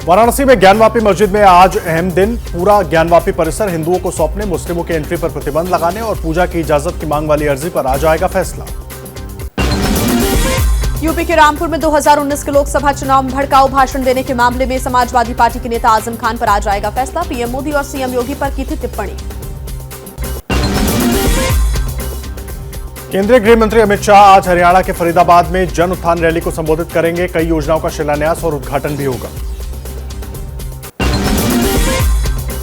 वाराणसी में ज्ञानवापी मस्जिद में आज अहम दिन। पूरा ज्ञानवापी परिसर हिंदुओं को सौंपने, मुस्लिमों के एंट्री पर प्रतिबंध लगाने और पूजा की इजाजत की मांग वाली अर्जी पर आज आएगा फैसला। यूपी के रामपुर में 2019 के लोकसभा चुनाव में भड़काऊ भाषण देने के मामले में समाजवादी पार्टी के नेता आजम खान पर आज आएगा फैसला। पीएम मोदी और सीएम योगी पर की थी टिप्पणी। केंद्रीय गृह मंत्री अमित शाह आज हरियाणा के फरीदाबाद में जन उत्थान रैली को संबोधित करेंगे। कई योजनाओं का शिलान्यास और उद्घाटन भी होगा।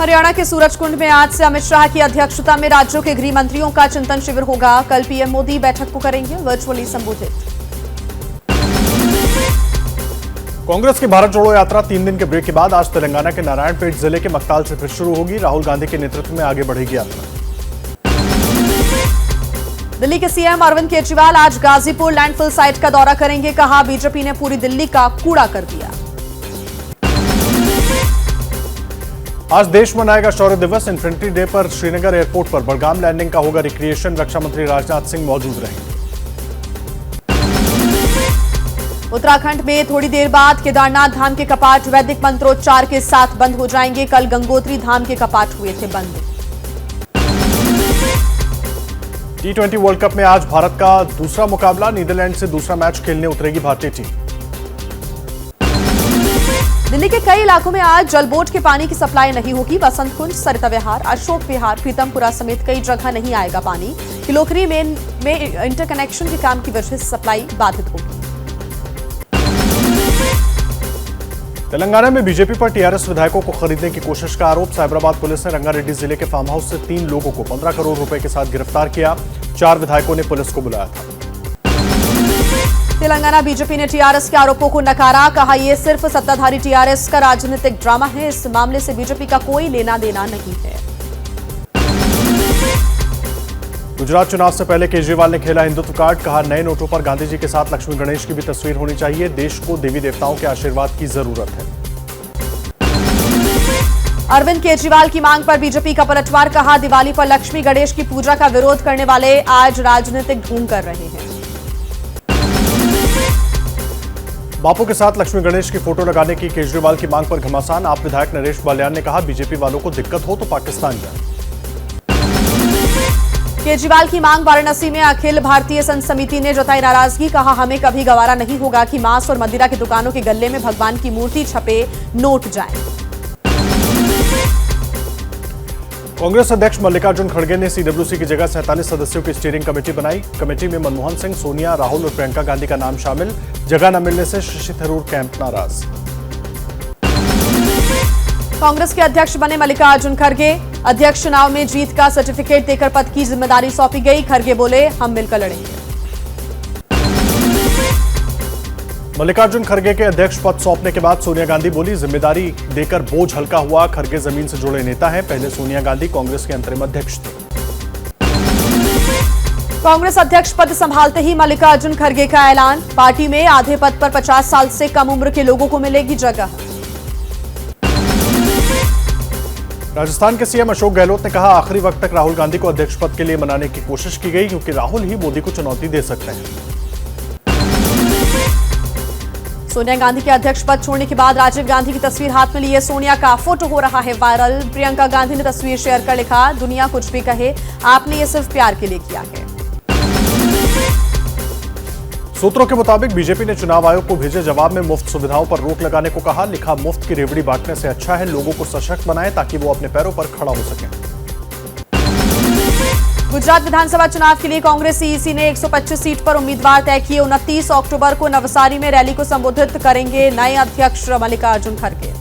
हरियाणा के सूरजकुंड में आज से अमित शाह की अध्यक्षता में राज्यों के गृह मंत्रियों का चिंतन शिविर होगा। कल पीएम मोदी बैठक को करेंगे वर्चुअली संबोधित। कांग्रेस की भारत जोड़ो यात्रा 3 दिन के ब्रेक के बाद आज तेलंगाना के नारायणपेट जिले के मक्ताल से फिर शुरू होगी। राहुल गांधी के नेतृत्व में आगे बढ़ेगी यात्रा। दिल्ली के सीएम अरविंद केजरीवाल आज गाजीपुर लैंडफिल साइट का दौरा करेंगे। कहा बीजेपी ने पूरी दिल्ली का कूड़ा कर दिया। आज देश मनाएगा शौर्य दिवस। इन्फेंट्री डे पर श्रीनगर एयरपोर्ट पर बड़गाम लैंडिंग का होगा रिक्रिएशन। रक्षा मंत्री राजनाथ सिंह मौजूद रहेंगे। उत्तराखंड में थोड़ी देर बाद केदारनाथ धाम के कपाट वैदिक मंत्रोच्चार के साथ बंद हो जाएंगे। कल गंगोत्री धाम के कपाट हुए थे बंद। T20 वर्ल्ड कप में आज भारत का दूसरा मुकाबला। नीदरलैंड से दूसरा मैच खेलने उतरेगी भारतीय टीम। दिल्ली के कई इलाकों में आज जलबोट के पानी की सप्लाई नहीं होगी। बसंत कुंज, सरिता विहार, अशोक विहार, प्रीतमपुरा समेत कई जगह नहीं आएगा पानी। किलोखरी में इंटरकनेक्शन के काम की वजह से सप्लाई बाधित होगी। तेलंगाना में बीजेपी पर टीआरएस विधायकों को खरीदने की कोशिश का आरोप। साइबराबाद पुलिस ने रंगारेड्डी जिले के फार्म हाउस से 3 लोगों को 15 करोड़ रुपए के साथ गिरफ्तार किया। 4 विधायकों ने पुलिस को बुलाया था। तेलंगाना बीजेपी ने टीआरएस के आरोपों को नकारा। कहा यह सिर्फ सत्ताधारी टीआरएस का राजनीतिक ड्रामा है। इस मामले से बीजेपी का कोई लेना देना नहीं है। गुजरात चुनाव से पहले केजरीवाल ने खेला हिंदुत्व कार्ड। कहा नए नोटों पर गांधी जी के साथ लक्ष्मी गणेश की भी तस्वीर होनी चाहिए। देश को देवी देवताओं के आशीर्वाद की जरूरत है। अरविंद केजरीवाल की मांग पर बीजेपी का पलटवार। कहा दिवाली पर लक्ष्मी गणेश की पूजा का विरोध करने वाले आज राजनीतिक ढोंग कर रहे हैं। बापू के साथ लक्ष्मी गणेश की फोटो लगाने की केजरीवाल की मांग पर घमासान। आप विधायक नरेश बालियान ने कहा बीजेपी वालों को दिक्कत हो तो पाकिस्तान जाए। केजरीवाल की मांग वाराणसी में अखिल भारतीय संत समिति ने जताई नाराजगी। कहा हमें कभी गवारा नहीं होगा कि मांस और मदिरा की दुकानों के गल्ले में भगवान की मूर्ति छपे नोट जाए। कांग्रेस अध्यक्ष मल्लिकार्जुन खड़गे ने सीडब्ल्यूसी की जगह 47 सदस्यों की स्टीयरिंग कमेटी बनाई। कमेटी में मनमोहन सिंह, सोनिया, राहुल और प्रियंका गांधी का नाम शामिल। जगह न मिलने से शशि थरूर कैंप नाराज। कांग्रेस के अध्यक्ष बने मल्लिकार्जुन खड़गे। अध्यक्ष चुनाव में जीत का सर्टिफिकेट देकर पद की जिम्मेदारी सौंपी गई। खड़गे बोले हम मिलकर लड़ेंगे। मल्लिकार्जुन खड़गे के अध्यक्ष पद सौंपने के बाद सोनिया गांधी बोली जिम्मेदारी देकर बोझ हल्का हुआ। खड़गे जमीन से जुड़े नेता हैं। पहले सोनिया गांधी कांग्रेस के अंतरिम अध्यक्ष थे। कांग्रेस अध्यक्ष पद संभालते ही मल्लिकार्जुन खड़गे का ऐलान। पार्टी में आधे पद पर 50 साल से कम उम्र के लोगों को मिलेगी जगह। राजस्थान के सीएम अशोक गहलोत ने कहा आखिरी वक्त तक राहुल गांधी को अध्यक्ष पद के लिए मनाने की कोशिश की गई क्योंकि राहुल ही मोदी को चुनौती दे सकते हैं। सोनिया गांधी के अध्यक्ष पद छोड़ने के बाद राजीव गांधी की तस्वीर हाथ में लिए सोनिया का फोटो हो रहा है वायरल। प्रियंका गांधी ने तस्वीर शेयर कर लिखा दुनिया कुछ भी कहे, आपने ये सिर्फ प्यार के लिए किया है। सूत्रों के मुताबिक बीजेपी ने चुनाव आयोग को भेजे जवाब में मुफ्त सुविधाओं पर रोक लगाने को कहा। लिखा मुफ्त की रेवड़ी बांटने से अच्छा है लोगों को सशक्त बनाएं ताकि वो अपने पैरों पर खड़ा हो सकें। गुजरात विधानसभा चुनाव के लिए कांग्रेस सीईसी ने 125 सीट पर उम्मीदवार तय किए। 29 अक्टूबर को नवसारी में रैली को संबोधित करेंगे नए अध्यक्ष मल्लिकार्जुन खड़गे।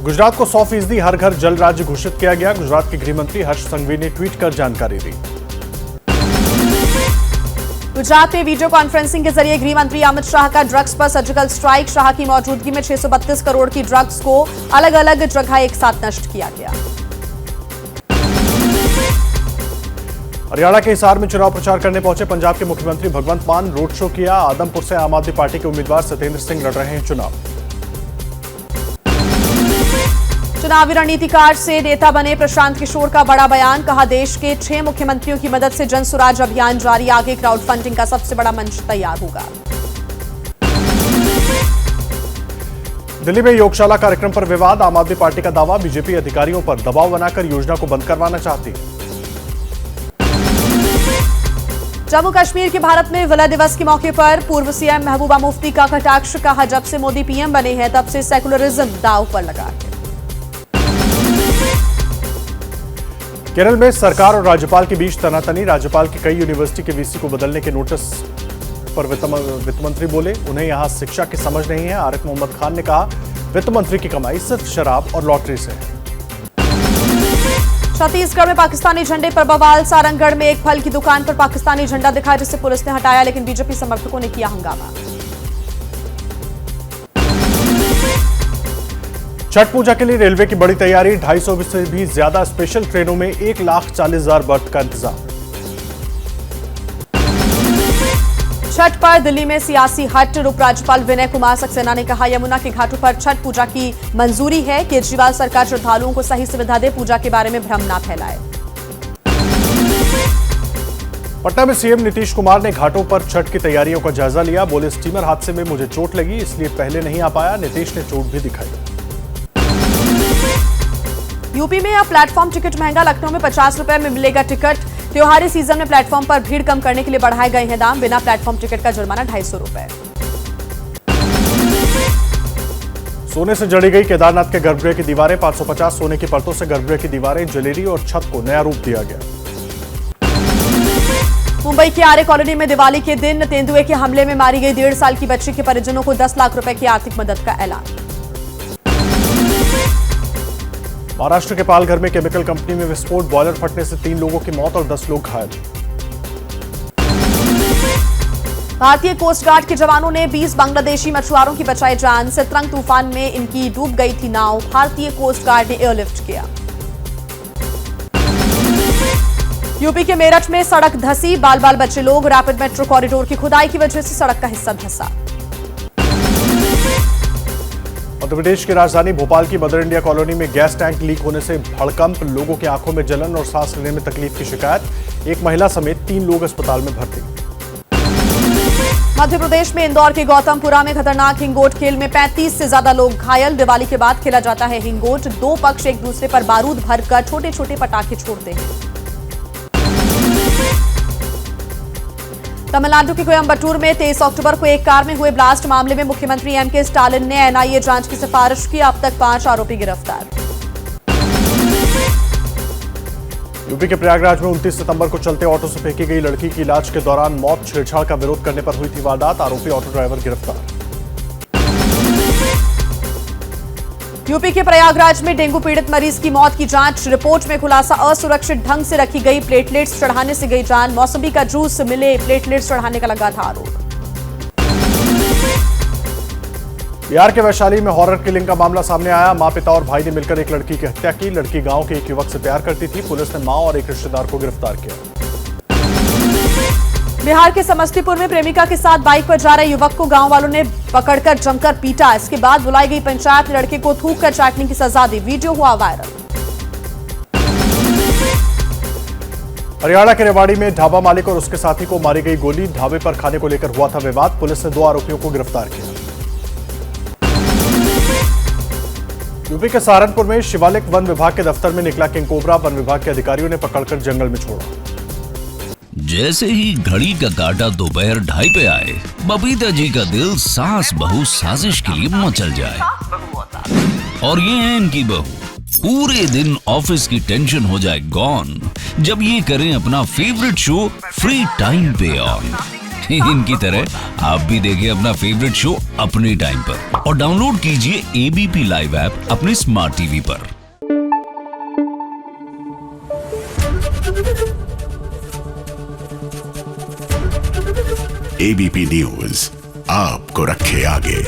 गुजरात को 100% हर घर जल राज्य घोषित किया गया। गुजरात के गृह मंत्री हर्ष संघवी ने ट्वीट कर जानकारी दी। गुजरात में वीडियो कॉन्फ्रेंसिंग के जरिए गृह मंत्री अमित शाह का ड्रग्स पर सर्जिकल स्ट्राइक। शाह की मौजूदगी में 632 करोड़ की ड्रग्स को अलग अलग जगह एक साथ नष्ट किया गया। हरियाणा के हिसार में चुनाव प्रचार करने पहुंचे पंजाब के मुख्यमंत्री भगवंत मान। रोड शो किया। आदमपुर से आम आदमी पार्टी के उम्मीदवार सत्येंद्र सिंह लड़ रहे हैं चुनाव। चुनावी रणनीतिकार से नेता बने प्रशांत किशोर का बड़ा बयान। कहा देश के 6 मुख्यमंत्रियों की मदद से जन स्वराज अभियान जारी। आगे क्राउड फंडिंग का सबसे बड़ा मंच तैयार होगा। दिल्ली में योगशाला कार्यक्रम पर विवाद। आम आदमी पार्टी का दावा, बीजेपी अधिकारियों पर दबाव बनाकर योजना को बंद करवाना चाहती है। जम्मू कश्मीर के भारत में विलय दिवस के मौके पर पूर्व सीएम महबूबा मुफ्ती का कटाक्ष। कहा, जब से मोदी पीएम बने हैं तब से सेकुलरिज्म दांव पर लगा है। केरल में सरकार और राज्यपाल के बीच तनातनी। राज्यपाल की कई यूनिवर्सिटी के वीसी को बदलने के नोटिस पर वित्त मंत्री बोले, उन्हें यहां शिक्षा की समझ नहीं है। आरिफ मोहम्मद खान ने कहा, वित्त मंत्री की कमाई सिर्फ शराब और लॉटरी से है। छत्तीसगढ़ में पाकिस्तानी झंडे पर बवाल। सारंगगढ़ में एक फल की दुकान पर पाकिस्तानी झंडा दिखा, जिसे पुलिस ने हटाया, लेकिन बीजेपी समर्थकों ने किया हंगामा। छठ पूजा के लिए रेलवे की बड़ी तैयारी। 250 से भी ज्यादा स्पेशल ट्रेनों में 1,40,000 बर्थ का इंतजाम। छठ पर दिल्ली में सियासी हट। उपराज्यपाल विनय कुमार सक्सेना ने कहा, यमुना के घाटों पर छठ पूजा की मंजूरी है। केजरीवाल सरकार श्रद्धालुओं को सही सुविधा दे, पूजा के बारे में भ्रम ना फैलाए। पटना में सीएम नीतीश कुमार ने घाटों पर छठ की तैयारियों का जायजा लिया। बोले, स्टीमर हादसे में मुझे चोट लगी, इसलिए पहले नहीं आ पाया। नीतीश ने चोट भी दिखाई। यूपी में अब प्लेटफॉर्म टिकट महंगा। लखनऊ में 50 रुपए में मिलेगा टिकट। त्योहारी सीजन में प्लेटफॉर्म पर भीड़ कम करने के लिए बढ़ाए गए हैं दाम। बिना प्लेटफॉर्म टिकट का जुर्माना 250 रुपए। सोने से जड़ी गई केदारनाथ के गर्भगृह की दीवारें। 550 सोने की परतों से गर्भगृह की दीवारें जलेरी और छत को नया रूप दिया गया। मुंबई के आर्य कॉलोनी में दिवाली के दिन तेंदुए के हमले में मारी गई 1.5 साल की बच्ची के परिजनों को 10 लाख रुपए की आर्थिक मदद का ऐलान। महाराष्ट्र के पालघर में केमिकल कंपनी में विस्फोट। बॉयलर फटने से 3 लोगों की मौत और 10 लोग घायल। भारतीय कोस्ट गार्ड के जवानों ने 20 बांग्लादेशी मछुआरों की बचाई जान। सितरंग तूफान में इनकी डूब गई थी नाव। भारतीय कोस्ट गार्ड ने एयरलिफ्ट किया। यूपी के मेरठ में सड़क धंसी। बाल बाल बच्चे लोग। रैपिड मेट्रो कॉरिडोर की खुदाई की वजह से सड़क का हिस्सा धंसा। मध्य प्रदेश की राजधानी भोपाल की मदर इंडिया कॉलोनी में गैस टैंक लीक होने से भड़कंप। लोगों की आंखों में जलन और सांस लेने में तकलीफ की शिकायत। एक महिला समेत 3 लोग अस्पताल में भर्ती। मध्य प्रदेश में इंदौर के गौतमपुरा में खतरनाक हिंगोट खेल में 35 से ज्यादा लोग घायल। दिवाली के बाद खेला जाता है हिंगोट। 2 पक्ष एक दूसरे पर बारूद भरकर छोटे छोटे पटाखे छोड़ते हैं। तमिलनाडु के कोयम्बटूर में 23 अक्टूबर को एक कार में हुए ब्लास्ट मामले में मुख्यमंत्री एमके स्टालिन ने एनआईए जांच की सिफारिश की। अब तक 5 आरोपी गिरफ्तार। यूपी के प्रयागराज में 29 सितंबर को चलते ऑटो से फेंकी गई लड़की की इलाज के दौरान मौत। छेड़छाड़ का विरोध करने पर हुई थी वारदात। आरोपी ऑटो ड्राइवर गिरफ्तार। यूपी के प्रयागराज में डेंगू पीड़ित मरीज की मौत की जांच। रिपोर्ट में खुलासा, असुरक्षित ढंग से रखी गई प्लेटलेट्स चढ़ाने से गई जान। मौसमी का जूस मिले प्लेटलेट्स चढ़ाने का लगा था आरोप। बिहार के वैशाली में हॉरर किलिंग का मामला सामने आया। मां, पिता और भाई ने मिलकर एक लड़की की हत्या की। लड़की गांव के एक युवक से प्यार करती थी। पुलिस ने मां और एक रिश्तेदार को गिरफ्तार किया। बिहार के समस्तीपुर में प्रेमिका के साथ बाइक पर जा रहे युवक को गांव वालों ने पकड़कर जमकर पीटा। इसके बाद बुलाई गई पंचायत ने लड़के को थूक कर चाटने की सजा दी। वीडियो हुआ वायरल। हरियाणा के रेवाड़ी में ढाबा मालिक और उसके साथी को मारी गई गोली। ढाबे पर खाने को लेकर हुआ था विवाद। पुलिस ने 2 आरोपियों को गिरफ्तार किया। यूपी के सहारनपुर में शिवालिक वन विभाग के दफ्तर में निकला किंग कोबरा। वन विभाग के अधिकारियों ने पकड़कर जंगल में छोड़ा। जैसे ही घड़ी का काटा दोपहर 2:30 पे आए, बबीता जी का दिल सास बहू साजिश के लिए मचल जाए। और ये है इनकी बहू, पूरे दिन ऑफिस की टेंशन हो जाए गॉन जब ये करें अपना फेवरेट शो फ्री टाइम पे ऑन। इनकी तरह आप भी देखिए अपना फेवरेट शो अपने टाइम पर और डाउनलोड कीजिए एबीपी लाइव ऐप अपने स्मार्ट टीवी पर। एबीपी न्यूज आपको रखे आगे।